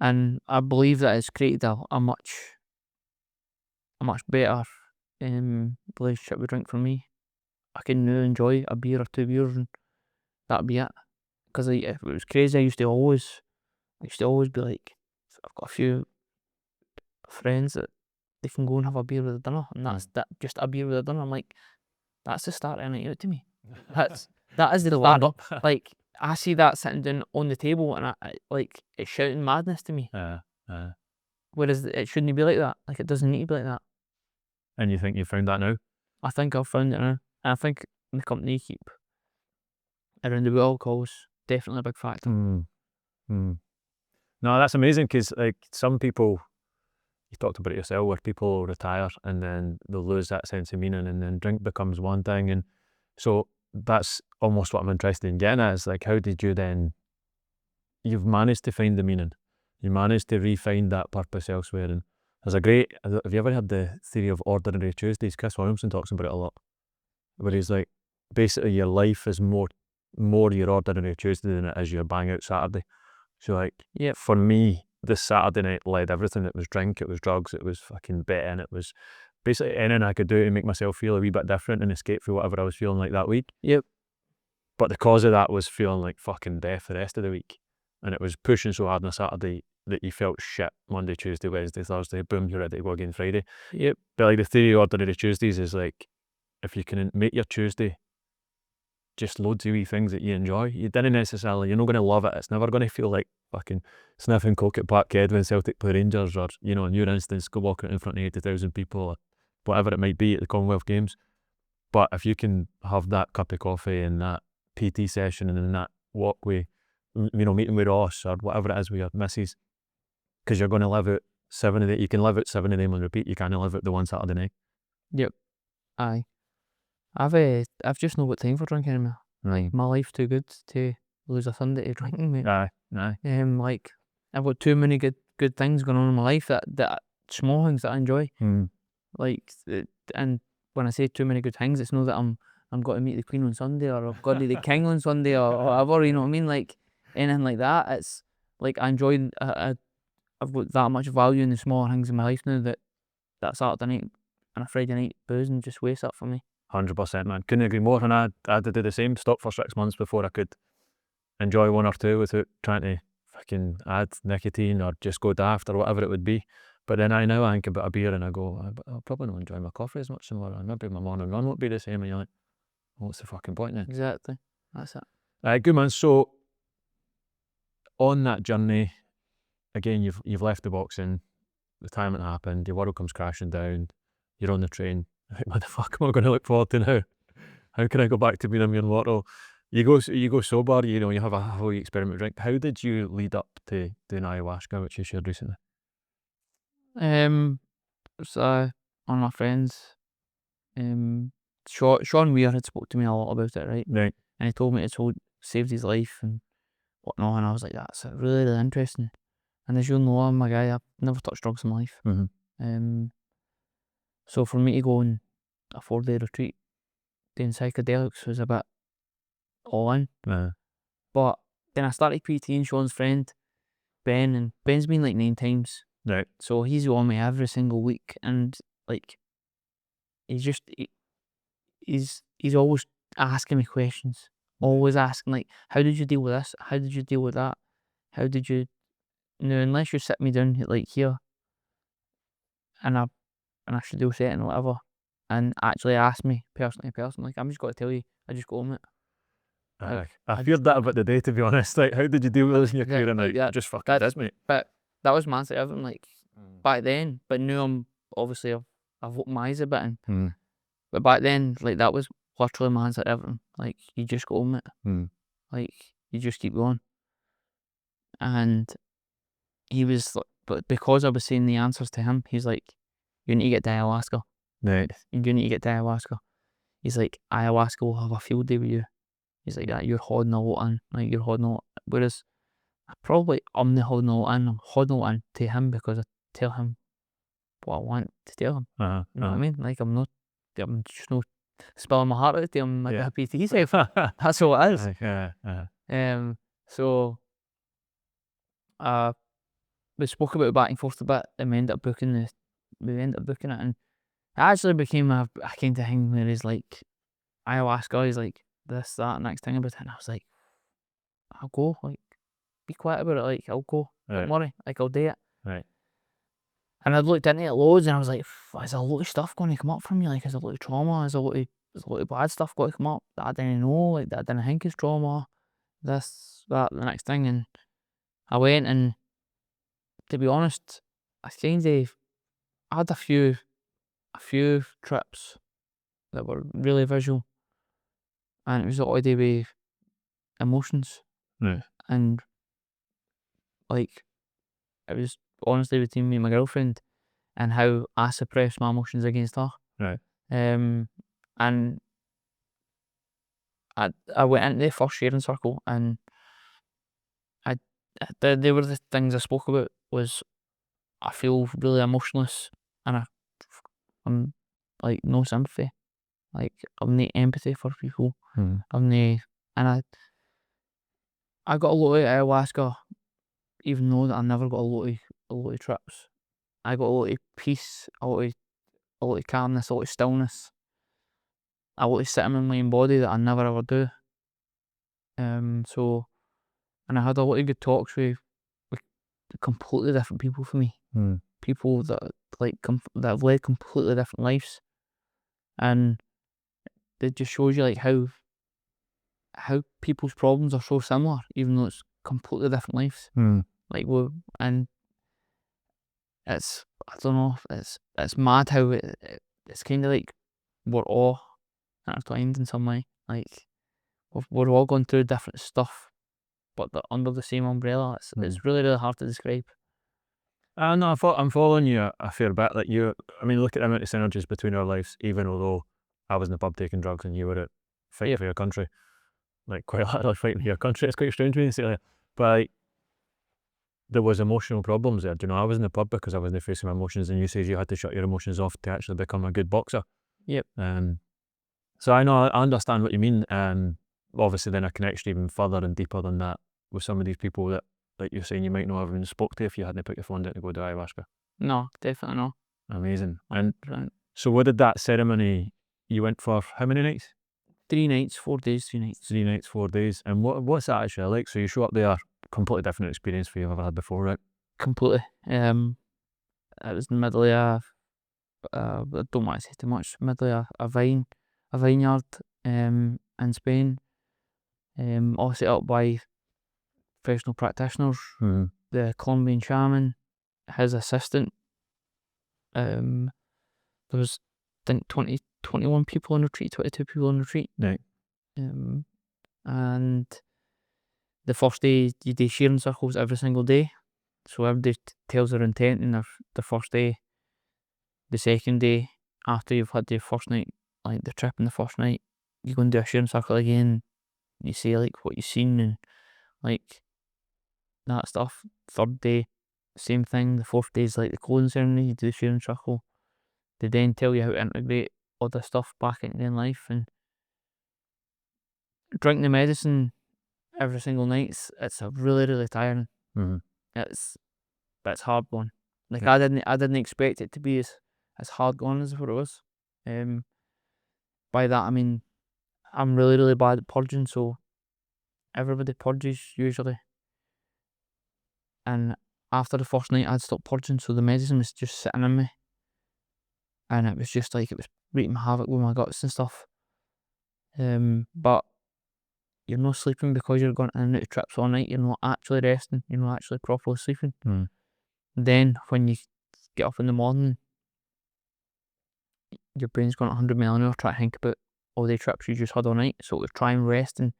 I believe that it's created a much better relationship with drink for me. I can now enjoy a beer or 2 beers and that'd be it. Because if it was crazy, I used to always be like, I've got a few friends that they can go and have a beer with a dinner, and that's that, just a beer with a dinner. I'm like, that's the start of a night out to me. That is the start up. Like, I see that sitting down on the table, and like, it's shouting madness to me. Whereas it shouldn't be like that. Like, it doesn't need to be like that. And you think you found that now? I think I've found it now. And I think the company you keep around the alcohol's definitely a big factor. No, that's amazing, because like some people, you talked about it yourself, where people retire and then they'll lose that sense of meaning, and then drink becomes one thing. And so that's almost what I'm interested in getting at, is like, how did you then, you've managed to find the meaning, you managed to re-find that purpose elsewhere. And there's have you ever heard the theory of ordinary Tuesdays? Chris Williamson talks about it a lot, where he's like, basically your life is more your ordinary Tuesday than it is your bang out Saturday. So like, for me, this Saturday night led everything. It was drink, it was drugs, it was fucking betting, it was basically anything I could do to make myself feel a wee bit different and escape from whatever I was feeling like that week. But the cause of that was feeling like fucking death the rest of the week, and it was pushing so hard on a Saturday that you felt shit Monday, Tuesday, Wednesday, Thursday, boom, you're ready to go again Friday. But like, the theory of ordinary Tuesdays is like, if you can make your Tuesday just loads of wee things that you enjoy, you're not going to love it. It's never going to feel like fucking sniffing coke at Parkhead when Celtic play Rangers, or, in your instance, go walking in front of 80,000 people, or whatever it might be at the Commonwealth Games. But if you can have that cup of coffee and that PT session and then that walkway, meeting with Ross or whatever it is with your missus, because you're going to live out 7 of them, you can live out 7 of them on repeat, you can't live out the one Saturday night. Aye. I've just not got time for drinking anymore. Right. My life's too good to lose a Sunday to drinking, mate. Aye. Like, I've got too many good things going on in my life, that small things that I enjoy. Like, and when I say too many good things, it's not that I'm got to meet the Queen on Sunday, or I've got to the King on Sunday, or whatever. You know what I mean? Like, anything like that. It's like, I enjoy. I've got that much value in the small things in my life now, that Saturday night and a Friday night boozing just wastes up for me. 100%, man. Couldn't agree more. And I had to do the same. Stop for 6 months before I could enjoy one or two without trying to fucking add nicotine or just go daft or whatever it would be. But then I think about a beer and I go, I'll probably not enjoy my coffee as much tomorrow. Maybe my morning run won't be the same. And you're like, what's the fucking point then? Exactly. That's it. Good, man. So on that journey, again, you've left the boxing, retirement happened, your world comes crashing down, you're on the train. What the fuck am I going to look forward to now? How can I go back to being a mere mortal? You go sober, you have a whole experiment drink. How did you lead up to doing ayahuasca, which you shared recently? So one of my friends, Sean Weir had spoke to me a lot about it, right? Right. And he told me it saved his life and whatnot, and I was like, that's really, really interesting. And as you'll know, I'm a guy, I've never touched drugs in my life. So for me to go on a 4-day retreat doing psychedelics was a bit all in. But then I started PTing Sean's friend, Ben, and Ben's been like 9 times. Right. So he's on me every single week, and like, he's always asking me questions. Always asking, like, how did you deal with this? How did you deal with that? How did you... unless you sit me down like here and I should do setting or whatever, and actually ask me person to person, like, I'm just got to tell you, I just go on it. I feared that about the day, to be honest. Like, how did you deal with this in your career? And like, just fucking did, mate. But that was my answer to everything, like, back then. But now I'm obviously I've opened my eyes a bit, but back then, like, that was literally my answer to everything. Like, you just go on it. Like, you just keep going. And he was like, but because I was saying the answers to him, he's like, you need to get to ayahuasca. Right. You need to get to ayahuasca. He's like, ayahuasca will have a field day with you. He's like, that you're holding a lot in, like you're holding a lot. Whereas I'm not holding a lot in. I'm holding a lot in to him because I tell him what I want to tell him. Uh-huh. You know what I mean? Like I'm just not spilling my heart out to him like a PT safe. That's all it is. So we spoke about it back and forth a bit, and we ended up booking it, and it actually became a kind of thing where he's like, ayahuasca is like this, that, next thing about it, and I was like, I'll go, like, be quiet about it, like, I'll go, don't worry, like, I'll do it. Right. And I'd looked into it loads, and I was like, there's a lot of stuff going to come up from you, like, there's a lot of trauma, there's a lot of bad stuff going to come up that I didn't know, like, that I didn't think is trauma, this, that, the next thing, and I went, and to be honest, I had a few trips that were really visual, and it was all to do with emotions, Right. and like it was honestly between me and my girlfriend, and how I suppressed my emotions against her. Right. And I went into the first sharing circle, and they were the things I spoke about. Was I feel really emotionless, and I'm like no sympathy, like I'm no empathy for people. I'm no, and I got a lot of ayahuasca, even though that I never got a lot of trips. I got a lot of peace, a lot of calmness, a lot of stillness, a lot of sitting in my own body that I never ever do. So, and I had a lot of good talks with completely different people for me. People that that have led completely different lives, and it just shows you like how people's problems are so similar, even though it's completely different lives. Like and I don't know, it's mad how it's kind of like we're all intertwined in some way. Like we're all going through different stuff, but they're under the same umbrella. It's really, really hard to describe. No, I'm following you a fair bit. Like look at the amount of synergies between our lives, even although I was in the pub taking drugs and you were at fighting for your country. Like quite literally fighting for your country. It's quite strange when you say that. But like, there was emotional problems there. I was in the pub because I wasn't facing my emotions, and you said you had to shut your emotions off to actually become a good boxer. Yep. So I know, I understand what you mean. Obviously then a connection even further and deeper than that with some of these people that, like you're saying, you might not have even spoke to if you hadn't put your phone down to go to ayahuasca. No, definitely not. Amazing. And so what did that ceremony, you went for how many nights? 3 nights, 4 days, 3 nights. 3 nights, 4 days. And what's that actually like? So you show up there, completely different experience for you've ever had before, right? Completely. It was in the middle of I don't want to say too much, middle of a vineyard in Spain, all set up by professional practitioners, the Colombian shaman, his assistant. There was, I think, 21 people on retreat, 22 people on retreat. Right. And the first day you do sharing circles every single day, so everybody tells their intent in the first day. The second day, after you've had the first night, like the trip in the first night, you go and do a sharing circle again. You say like what you've seen and like that stuff. Third day, same thing. The fourth day is like the closing ceremony. You do the sharing circle. They then tell you how to integrate all this stuff back into your life, and drink the medicine every single night. It's a really, really tiring. It's hard going. Like I didn't expect it to be as hard going as what it was. By that I mean I'm really, really bad at purging, so everybody purges usually. And after the first night I'd stopped purging, so the medicine was just sitting in me. And it was just like it was wreaking havoc with my guts and stuff. But you're not sleeping because you're going in and out of trips all night. You're not actually resting. You're not actually properly sleeping. Then when you get up in the morning, your brain's going at 100 mile an hour trying to think about all the trips you just had all night. So to try and rest, and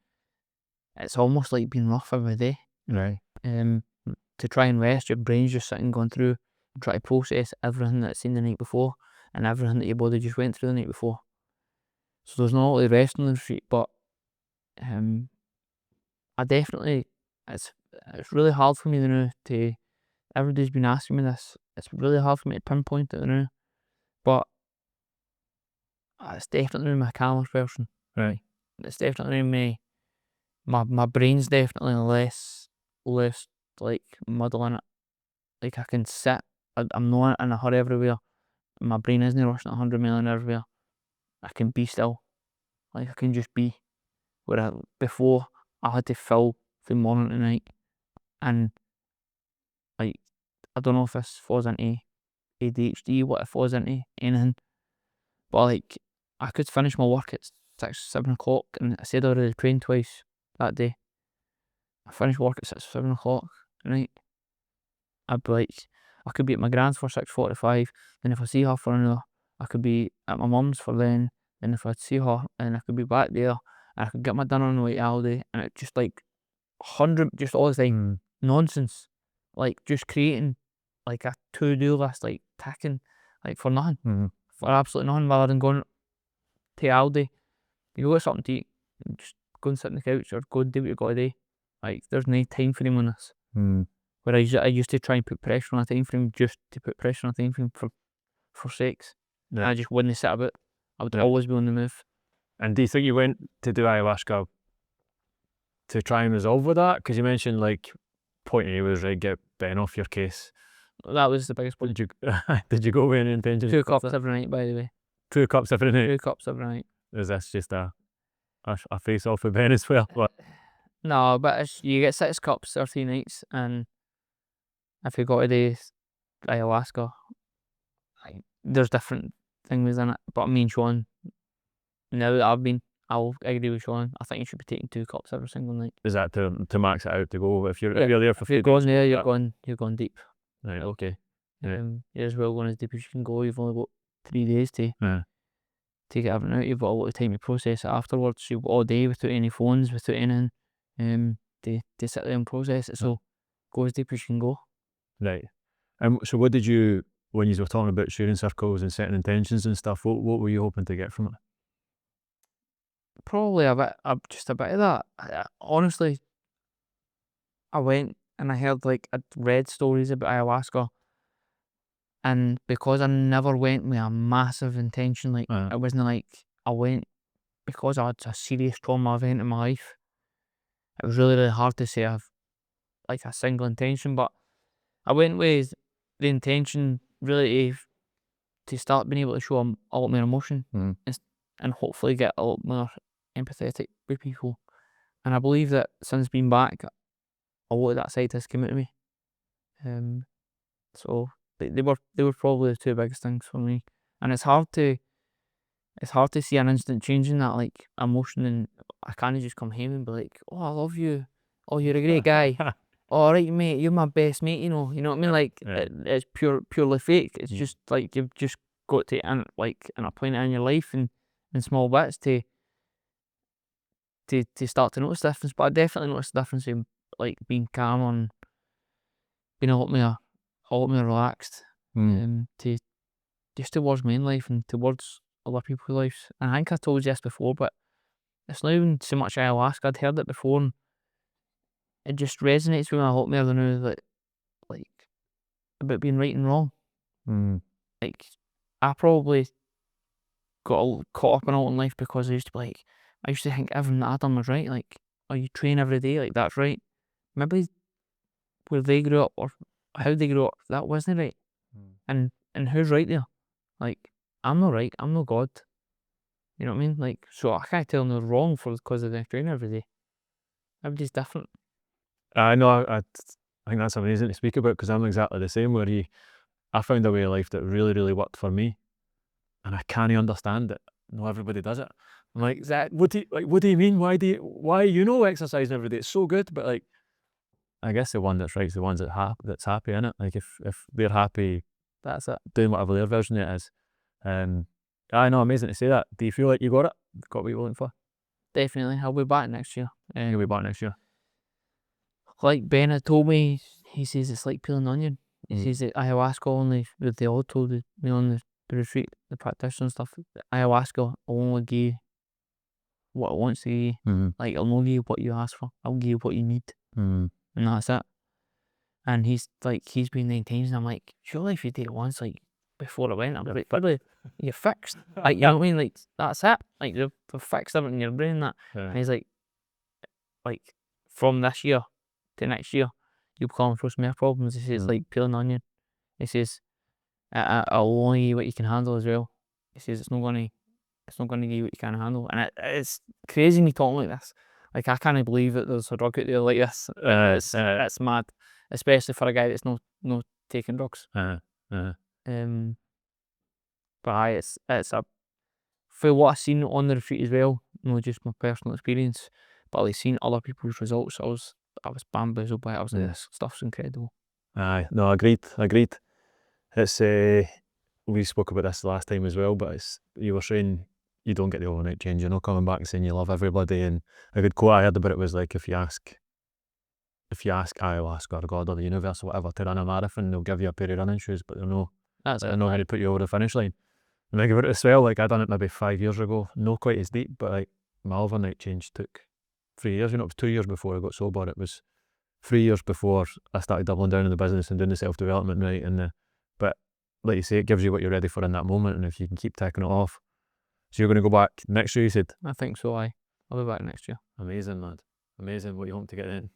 it's almost like being rough every day. Right. To try and rest, your brain's just sitting going through try to process everything that's seen the night before and everything that your body just went through the night before. So there's not really rest on the retreat, but I definitely, it's really hard for me now to, everybody's been asking me this, it's really hard for me to pinpoint it now, but it's definitely my calmer person. Right. It's definitely me. My brain's definitely less like muddle in it. Like I can sit, I'm not in a hurry everywhere. My brain isn't rushing at 100 million everywhere. I can be still. Like I can just be. Where before I had to fill from morning to night, and like I don't know if this falls into ADHD, what it falls into, anything, but like I could finish my work at 7 o'clock, and I said I already trained twice that day. I finished work at 7 o'clock at night. I'd be like, I could be at my grand's for 6:45, then if I see her for an hour, I could be at my mum's for then if I'd see her, and I could be back there, and I could get my dinner on the way to Aldi, and it's just like just all the time nonsense, like just creating like a to-do list, like ticking, like for nothing, for absolutely nothing, rather than going to Aldi, you go get something to eat, and just go and sit on the couch or go and do what you got to do. Like there's no time frame on this. Where I used to try and put pressure on a time frame just to put pressure on a time frame for sakes. Yeah. And I just wouldn't sit about. I would always be on the move. And do you think you went to do ayahuasca to try and resolve with that? Because you mentioned like point A was right, get Ben off your case. That was the biggest point. Did you go with any intention? 2 cups every night, by the way. 2 cups every night. 2 cups every night. Is this just a face off with Ben as well? But no, but you get 6 cups 13 nights, and if you go to the ayahuasca, like, there's different things in it. But me and Sean, now that I'll agree with Sean. I think you should be taking 2 cups every single night. Is that to max it out, to go if you're there for? If you're going there, you're going deep. Right. Okay. You're as well going as deep as you can go. You've only got 3 days to take everything out. You've got a lot of time to process it afterwards. You've got all day without any phones, without anything, to sit there and process it. So go as deep as you can go. Right. So what did you, when you were talking about sharing circles and setting intentions and stuff, what were you hoping to get from it? Probably just a bit of that. Honestly, I went and I heard, like, I'd read stories about ayahuasca, and because I never went with a massive intention, like, it wasn't like I went because I had a serious trauma event in my life. It was really, really hard to say I've like a single intention, but I went with the intention really to start being able to show a lot more emotion and hopefully get a lot more empathetic with people. And I believe that since being back, a lot of that side has come out of me. So they were probably the 2 biggest things for me. And it's hard to see an instant change in that, like, emotion, and I can't just come home and be like, oh, I love you, oh, you're a great guy, all right, mate, you're my best mate, you know what I mean? Like, it's purely fake. It's just like you've just got to apply it in your life and in small bits to start to notice the difference. But I definitely noticed the difference in, like, being calm and being a lot more relaxed, to just towards my own life and towards other people's lives. And I think I told you this before, but it's not even so much ayahuasca. I'd heard it before, and it just resonates with me a lot more than now, that, like, about being right and wrong. Like, I probably got all caught up in all in life because I used to think everything that I done was right. Like, oh, you train every day, like, that's right. Maybe where they grew up or how they grew up, that wasn't right. And who's right there? Like, I'm not right. I'm not God. You know what I mean? Like, so I can't tell them they're wrong because they train every day. Everybody's different. I know. I think that's amazing to speak about, because I'm exactly the same. Where I found a way of life that really, really worked for me, and I can't understand it. No, everybody does it. I'm like, what do you mean? Why exercising every day? It's so good, but, like, I guess the one that's right is the ones that's happy in it. Like, if they're happy, that's it, doing whatever their version of it is. I know, amazing to say that. Do you feel like you got it? Got what you're looking for? Definitely. I'll be back next year. You'll be back next year. Like Ben had told me, he says it's like peeling an onion. He says that ayahuasca only, with the old told me on the retreat, the practitioner and stuff, ayahuasca will only give you what it wants to give you. Like, it'll not give you what you ask for, it'll give you what you need. And that's it. And he's been 9 times, and I'm like, surely if you did it once, like, before I went, I'm like, buddy, you're fixed. Like, you know what I mean? Like, that's it. Like, they've fixed everything in your brain, that. And he's like, from this year to next year, you'll come across more problems. He says, like peeling an onion. He says, it'll only give you what you can handle as well. He says, it's not gonna give you what you can handle. And it's crazy me talking like this. Like, I can't believe that there's a drug out there like this. It's mad, especially for a guy that's not taking drugs. But aye, it's a, for what I've seen on the retreat as well, not just my personal experience, but like seeing other people's results, I was bamboozled by it. I was like, this stuff's incredible. Aye, no, agreed. It's we spoke about this last time as well, but you were saying you don't get the overnight change. You're not coming back and saying you love everybody. And a good quote I heard about it was like, if you ask ayahuasca or God or the universe or whatever to run a marathon, they'll give you a pair of running shoes, but they'll know how to put you over the finish line. And think about it as well, like I done it maybe 5 years ago, not quite as deep, but like my overnight change took 3 years. It was 2 years before I got sober. It was 3 years before I started doubling down in the business and doing the self-development, right? But like you say, it gives you what you're ready for in that moment, and if you can keep taking it off. So you're going to go back next year, you said? I think so, I'll be back next year. Amazing, lad. Amazing. What you hope to get in?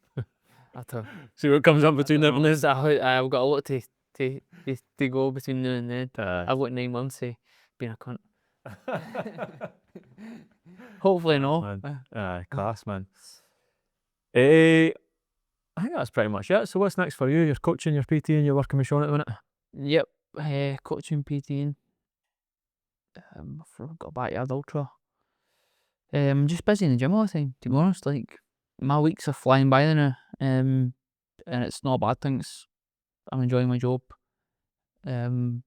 See what comes up between now and then. I've got a lot to go between now and then. I've got 9 months of being a cunt. Hopefully not. Class, man. I think that's pretty much it. So what's next for you? You're coaching, you're PTing, you're working with Sean at the minute? Yep, coaching, PTing. I've got a backyard ultra. I'm just busy in the gym all the time, to be honest. Like, my weeks are flying by now, and it's not a bad thing. I'm enjoying my job. I'm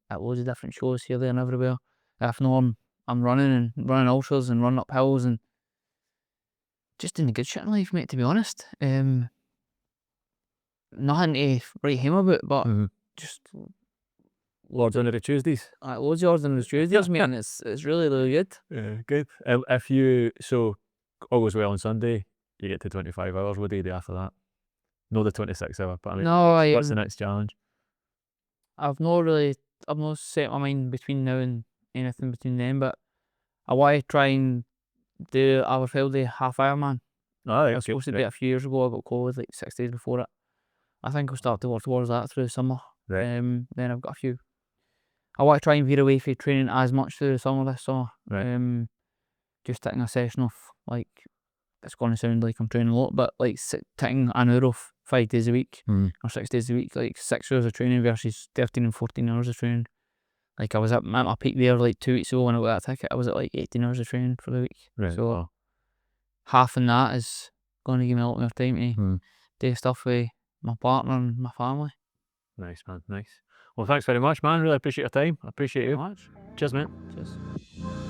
at loads of different shows here, there, and everywhere. If not, I'm running ultras and running up hills and just doing the good shit in life, mate, to be honest. Nothing to write home about, but just Ordinary Tuesdays. Loads of ordinary Tuesdays, mate, and it's really, really good. Yeah, good. So all goes well on Sunday, you get to 25 hours. What do you do after that? No, the 26 hour, but I mean, what's the next challenge? I've not set my mind between now and anything between then, but I want to try and do our Friday half Ironman. I was supposed to do it a few years ago. I got COVID like 6 days before it. I think I'll start to work towards that through the summer. Then I've got a few. I want to try and veer away from training as much through the summer this summer. Just taking a session off, like, it's going to sound like I'm training a lot, but like taking an hour off 5 days a week or 6 days a week, like 6 hours of training versus 13 and 14 hours of training. Like, I was at my peak there like 2 weeks ago when I got that ticket. I was at like 18 hours of training for the week. So half in that is going to give me a lot more time to do stuff with my partner and my family. Nice, man, nice. Well, thanks very much, man. Really appreciate your time. I appreciate you. Much. Cheers, mate. Cheers.